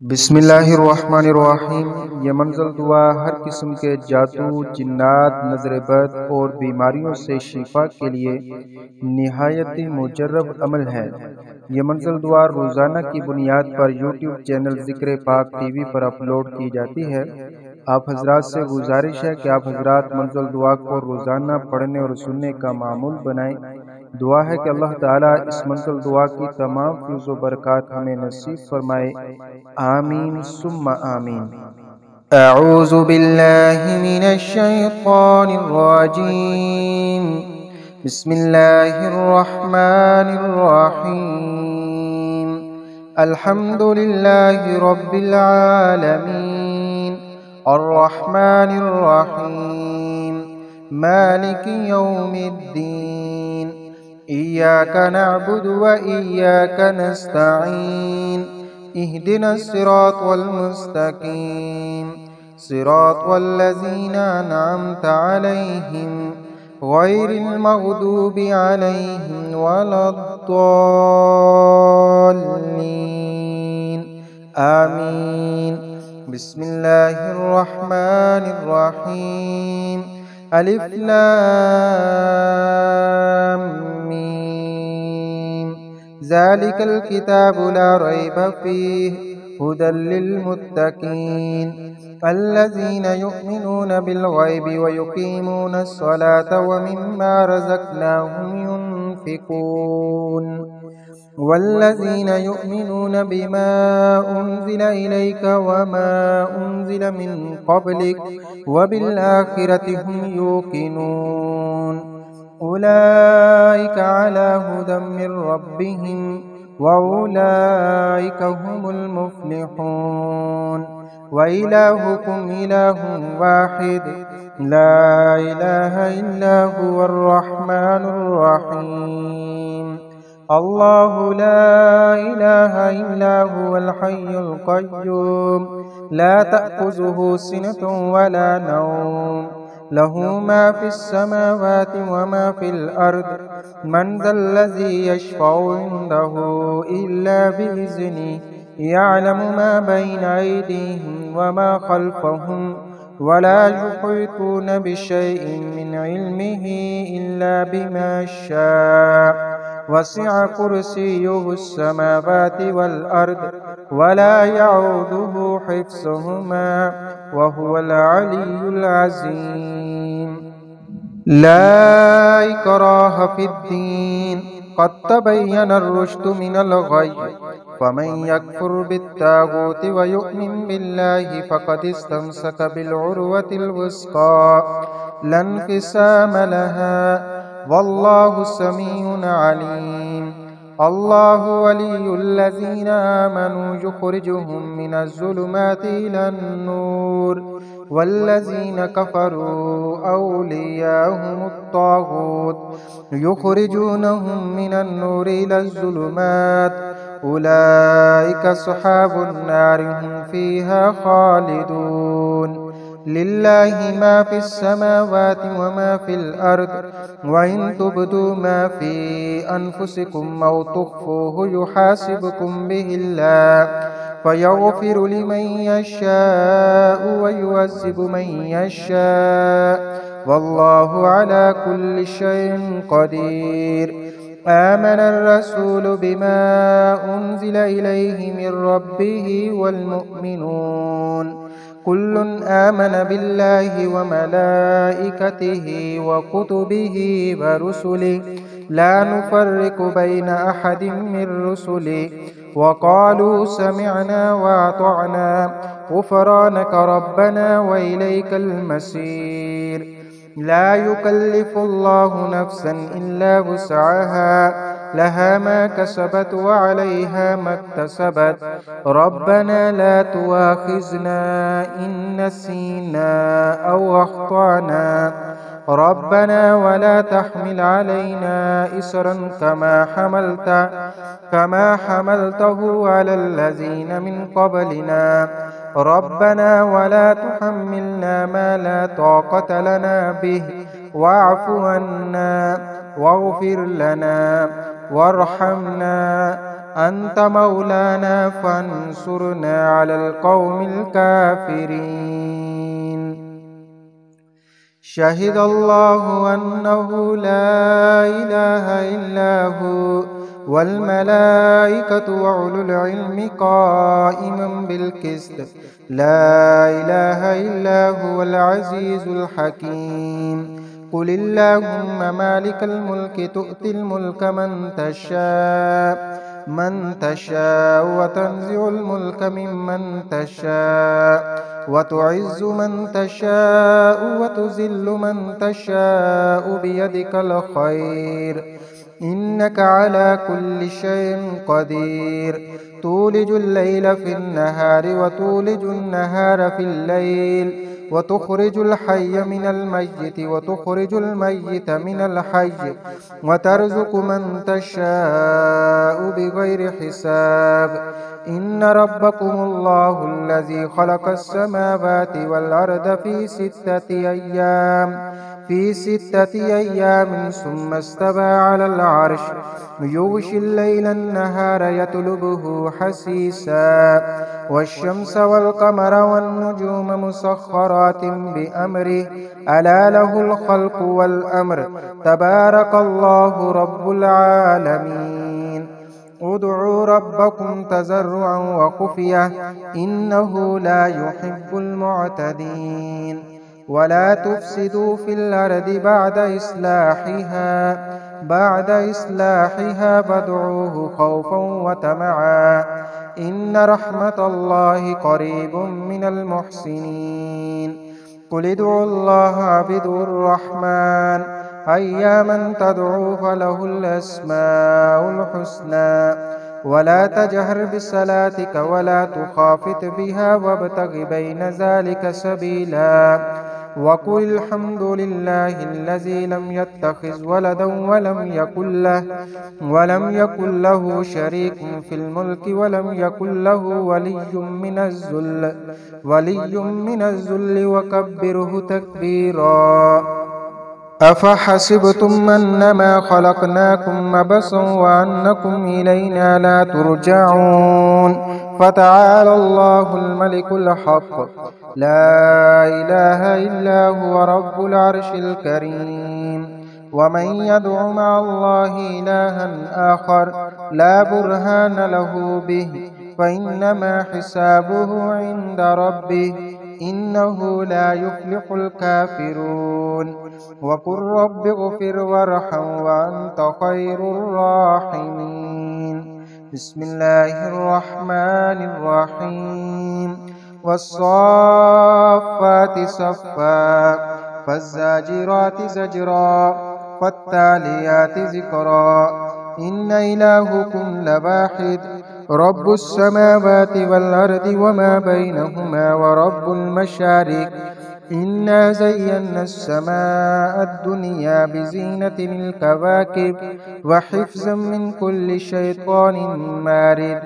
बिस्मिल्लाहिर्रहमानिर्रहीम। ये मंज़िल दुआ हर किस्म के जादू, जिन्नात, नज़र बद और बीमारियों से शिफा के लिए निहायत मुजर्रब अमल है। ये मंज़िल दुआ रोज़ाना की बुनियाद पर यूट्यूब चैनल ज़िक्र पाक टीवी पर अपलोड की जाती है। आप हजरात से गुजारिश है कि आप हजरात मंज़िल दुआ को रोज़ाना पढ़ने और सुनने का मामूल बनाएं। दुआ है कि अल्लाह ताला इस मंज़िल दुआ की तमाम फ़ैज़ व बरक़ात हमें नसीब फरमाए। आमीन सुम्मा आमीन। अऊज़ु बिल्लाहि मिनश शैतानिर रजीम। बिस्मिल्लाहिर रहमानिर रहीम। अल्हम्दुलिल्लाहि रब्बिल आलमीन अर्रहमानिर रहीम मालिकि यौमिद्दीन। इय्याका नअबुदु व इय्याका नस्तईन। इहदिना सिरातल मुस्तकीम सिरातल लज़ीना अनअमता अलैहिम गैरिल मग़दूबि अलैहिम वलद्दाल्लीन। आमीन। बिस्मिल्लाहिर रहमानिर रहीम। अलिफ लाम मीम। ज़ालिकल किताबु ला रैब फ़ीहि हुदल लिल्मुत्तक़ीन अल्लज़ीना युमिनूना बिल ग़ैबि व युक़ीमूना अस्सलाता व मिम्मा रज़क़नाहुम युन्फ़िक़ून वल्लज़ीना युमिनूना बिमा उन्ज़िला इलैका व मा उन्ज़िला मिन क़ब्लिक व बिल आखिरति हुम यूक़िनून उलाइका अला हुदम मिर रब्बिहिम व उलाइका हुमुल मुफ़्लिहून। व इलाहुकुम इलाहुन वाहिद ला इलाहा इल्ला हुवर रहमानुर रहीम। अल्लाहु ला इलाहा इल्ला हुवल हय्युल क़य्यूम ला तअख़ुज़ुहु सिनतुन वला नौम लहू मा फ़िस समावाति व मा फ़िल अर्द मन ज़ल्लज़ी यशफ़अु इंदहु इल्ला बिइज़्निहि यअलमु मा बैना अयदीहिम व मा ख़ल्फ़हुम वला युहीतूना बिशैइन मिन इल्मिहि इल्ला बिमा शाअ वसिअ कुर्सियुहुस समावाति वल अर्द वला यऊदुहु हिफ्ज़ुहुमा व हुवल अलिय्युल अज़ीम। ला इक्राह फ़िद्दीन क़द तबय्यनर रुश्दु मिनल ग़य्य फ़मन यकफ़ुर बित्ताग़ूति व यु'मिन बिल्लाहि फ़क़द इस्तमसक बिलउर्वतिल वुस्क़ा ला इंक़िसाम लहा वल्लाहु समीउन अलीम। अल्लाहु वलियुल्लज़ीना आमनू युख़रिजुहुम मिनज़्ज़ुलुमाति इलन नूर वल्लज़ीना कफ़रू औलियाहुमुत ताग़ूत युख़रिजूनहुम मिनन नूरि इलज़्ज़ुलुमात उलाइका अस्हाबुन नार हुम फ़ीहा ख़ालिदून। लिल्लाहि मा फ़िस समावाति व मा फ़िल अर्द व इन तुब्दू मा फ़ी अनफुसिकुम औ तुख़्फ़ूहु युहासिबकुम बिहिल्लाह फ़यग़फ़िरु लिमन यशाअु व युअज़्ज़िबु मन यशाअ वल्लाहु अला कुल्लि शैइन क़दीर। आमनर रसूलु बिमा उन्ज़िला इलैहि मिर रब्बिहि वल मुअ्मिनून कुल्लुन आमन बिल्लाहि व मलाइकतिहि व कुतुबिहि व रुसुलिहि ला नुफ़र्रिक़ु बैन अहदिम मिर रुसुलिहि व क़ालू समिअना व अतअना ग़ुफ़रानक रब्बना व इलैकल मसीर। ला युकल्लिफ़ुल्लाहु नफ़्सन इल्ला वुस्अहा लहा मा कसबत व अलैहा मक्तसबत रब्बना ला तुआख़िज़ना इन नसीना औ अख़्तअना रब्बना वला तहमिल अलैना इसरन कमा हमलतहु अलल लज़ीना मिन क़ब्लिना रब्बना वला तुहम्मिलना मा ला ताक़त लना बिहि वअफ़ु अन्ना वग़फ़िर लना वरहमना أنت مولانا فانصرنا على القوم الكافرين. شهد الله أنه لا إله إلا هو والملائكة وأولو العلم قائما بالقسط لا إله إلا هو العزيز الحكيم. قل اللهم مالك الملك تؤتي الملك من تشاء وتنزع الملك ممن تشاء وتعز من تشاء وتذل من تشاء بيدك الخير إنك على كل شيء قدير. تولج الليل في النهار وتولج النهار في الليل وتخرج الحي من الميت وتخرج الميت من الحي وترزق من تشاء بغير حساب. إن ربكم الله الذي خلق السماوات والأرض في ستة أيام ثم استوى على العرش يغشي الليل النهار يطلبه حثيثا والشمس والقمر والنجوم مسخرات بأمره ألا له الخلق والأمر تبارك الله رب العالمين. ادعوا ربكم تضرعا وخفية إنه لا يحب المعتدين. ولا تفسدوا في الأرض بعد إصلاحها فادعوه خوفا وطمعا إن رحمة الله قريب من المحسنين. قل ادعوا الله عبدوا الرحمن أياما تدعوا فله الأسماء الحسنى ولا تجهر بصلاتك ولا تخافت بها وابتغ بين ذلك سبيلا. وقل الحمد لله الذي لم يتخذ ولدا ولم يكن له شريك في الملك ولم يكن له ولي من الذل وكبره تكبيرا. أفحسبتم أنما خلقناكم عبثا وأنكم إلينا لا ترجعون. فتعالى الله الملك الحق لا إله إلا هو رب العرش الكريم. ومن يدع مع الله إلها آخر لا برهان له به فإنما حسابه عند ربه إنه لا يفلح الكافرون. وقل رب اغفر وارحم وأنت خير الراحمين. بسم الله الرحمن الرحيم. والصافات صفا فالزاجرات زجرا فالتاليات ذكرا إن إلهكم لواحد رب السماوات والأرض وما بينهما ورب المشارق. إنا زينا السماء الدنيا بزينة الكواكب وحفظا من كل شيطان مارد.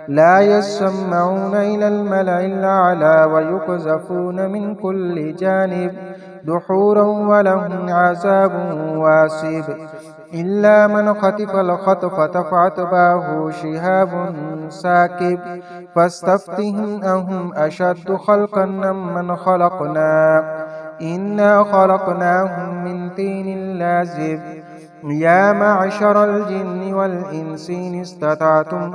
لا يسمعون إلى الملأ الأعلى ويقذفون من كل جانب دحورا ولهم عذاب واصب. إلا من خطف الخطفة فأتبعه شهاب ساكب فاستفتهم أهم أشد خلقا ممن خلقنا إنا خلقناهم من طين لازب. يا معشر الجن والإنس إن استطعتم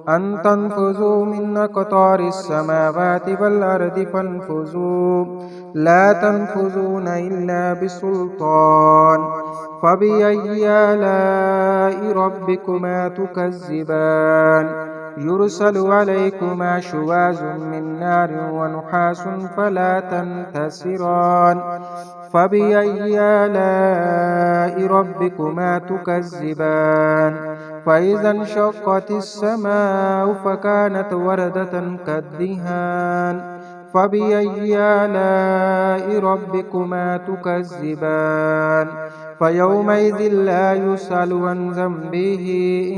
أن تنفذوا من أقطار السماوات والأرض فانفذوا لا تنفذون إلا بسلطان. فبأي آلاء ربكما تكذبان يرسل عليكما شواظ من نار ونحاس فلا تنتصران. فبأي آلاء ربكما تكذبان فإذا انشقت السماء فكانت وردة كالدهان. فبأي آلاء ربكما تكذبان فيومئذ لا يسأل عن ذنبه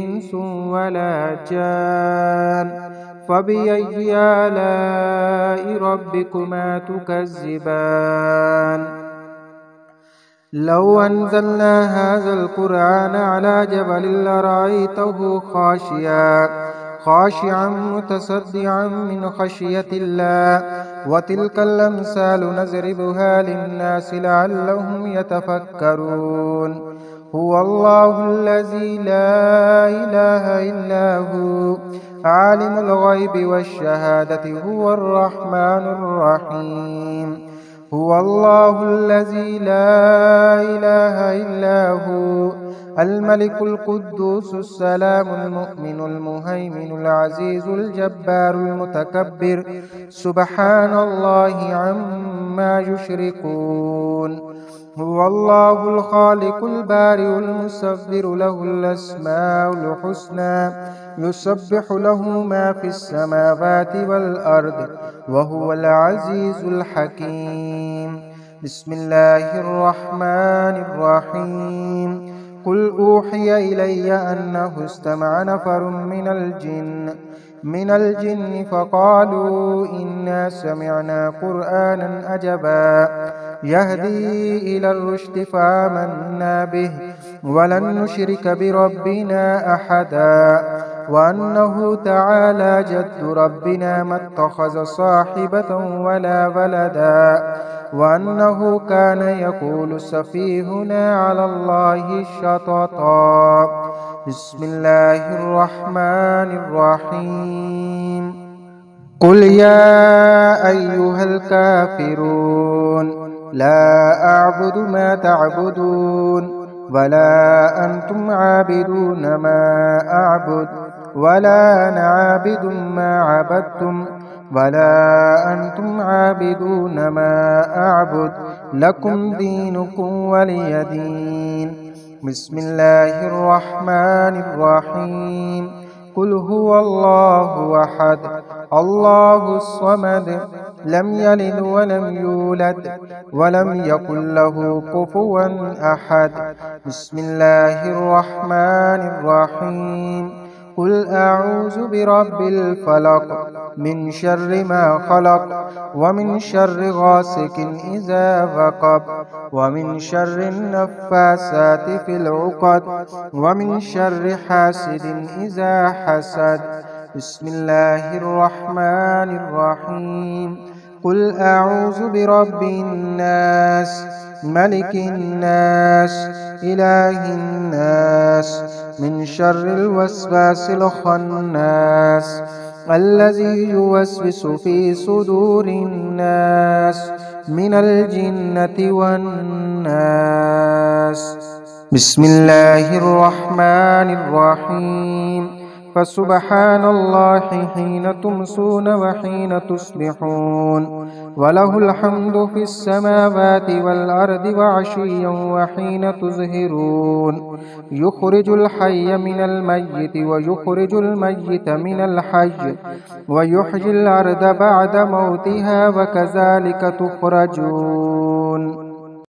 إنس ولا جان. فبأي آلاء ربكما تكذبان لو أنزلنا هذا القرآن على جبل لرأيته خاشعا متصدعا من خشية الله وتلك الأمثال نضربها للناس لعلهم يتفكرون هو الله الذي لا إله إلا هو عالم الغيب والشهادة هو الرحمن الرحيم هو الله الذي لا إله إلا هو الملك القدوس السلام المؤمن المهيمن العزيز الجبار المتكبر سبحان الله عما يشركون هو الله الخالق البارئ المصور له الأسماء الحسنى يسبح له ما في السماوات والأرض وهو العزيز الحكيم بسم الله الرحمن الرحيم قل أوحي إلي أنه استمع نفر من الجن فقالوا إنا سمعنا قرآنا عجبا يهدي إلى الرشد فآمنا به ولن نشرك بربنا أحدا وأنه تعالى جد ربنا ما اتخذ صاحبة ولا ولدا وأنه كان يقول سفيهنا على الله شططا بسم الله الرحمن الرحيم قل يا أيها الكافرون لا أعبد ما تعبدون ولا أنتم عابدون ما أعبد ولا أنا عابد ما عبدتم ولا أنتم عابدون ما أعبد لكم دينكم ولي دين بسم الله الرحمن الرحيم قل هو الله أحد الله الصمد لم يلد ولم يولد ولم يكن له كفوا أحد بسم الله الرحمن الرحيم قل أعوذ برب الفلق من شر ما خلق ومن شر غاسق إذا وقب ومن شر النفاسات في العقد ومن شر حاسد إذا حسد بسم الله الرحمن الرحيم قل أعوذ برب الناس ملك الناس إله الناس من شر الوسواس الخناس الذي يوسوس في صدور الناس من الجنة والناس بسم الله الرحمن الرحيم فسبحان الله حين تمسون وحين تصبحون وله الحمد في السماوات والأرض وعشيا وحين تظهرون يخرج الحي من الميت ويخرج الميت من الحي ويحيي الأرض بعد موتها وكذلك تخرجون